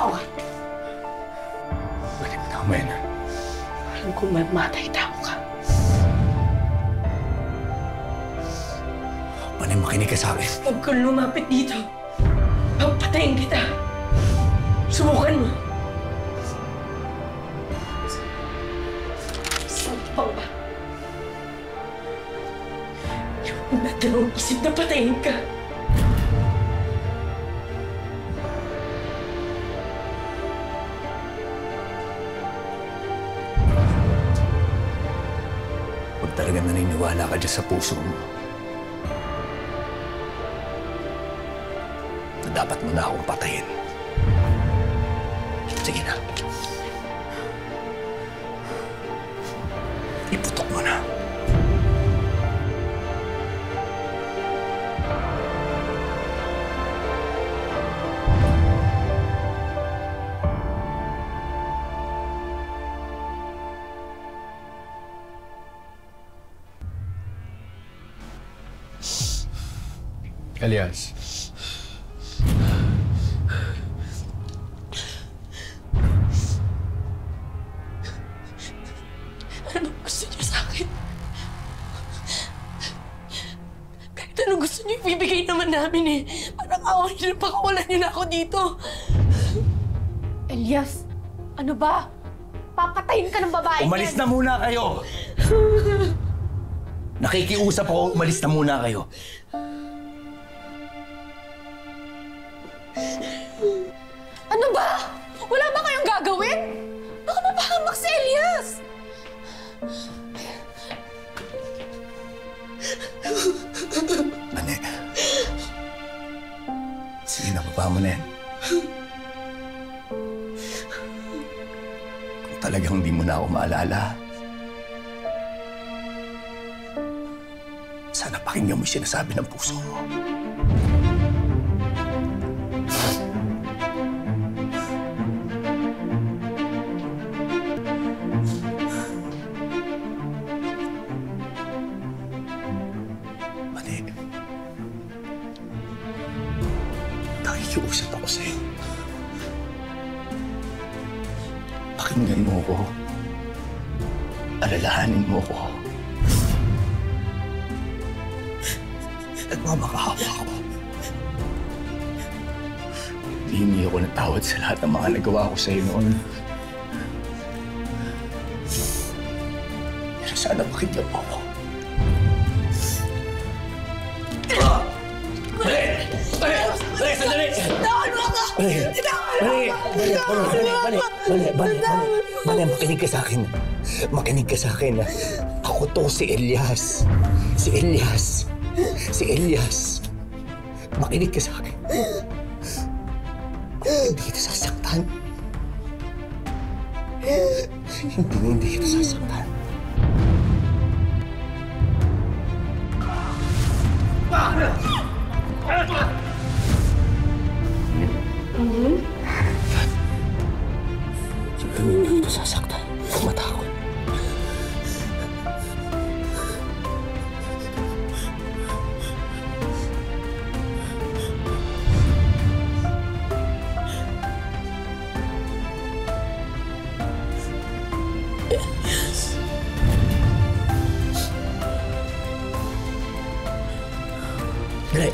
tao ka. Pwede mo na kumain. Alam kong mamatay tao ka. Panay, makinig ka sa akin. Huwag kang lumapit dito. Papatayin kita. Subukan mo. Sampang ba? Yung nadalawang isip na patayin ka. Huwag talaga naniniwala ka dyan sa puso mo. Na dapat mo na akong patayin. Sige na. Iputok mo na. Elias. Ano gusto niyo sa akin? Kahit ano gusto niyo, ibibigay naman namin eh. Parang awa niyo na pakawalan niyo na ako dito. Elias, ano ba? Papatayin ka ng babae Umalis na muna kayo! Nakikiusap ako, umalis na muna kayo. Ano ba? Wala ba kayong gagawin? Baka mapahamak si Elias! Mane. Sige na, baba mo na yan. Kung talagang hindi mo na ako maalala, sana pakinggan mo yung sinasabi ng puso mo. Mane, nakikiusap ako sa'yo. Pakinggan mo ko. Alalahanin mo ko. Nagmamakaawa ako. Hihingi ako ng tawad sa lahat ng mga nagawa ko sa'yo noon. Pero sana pakinggan mo ako. Bale! Sandali! Tawan mo ako! Bale, makinig ka sa akin. Makinig ka sa akin. Ako to si Elias. Si Elias. Si Elias. Makinig ka sa akin. Hindi kita sasaktan. Hindi kita sasaktan. Hindi kita sasaktan. Huwag matakot. Dali.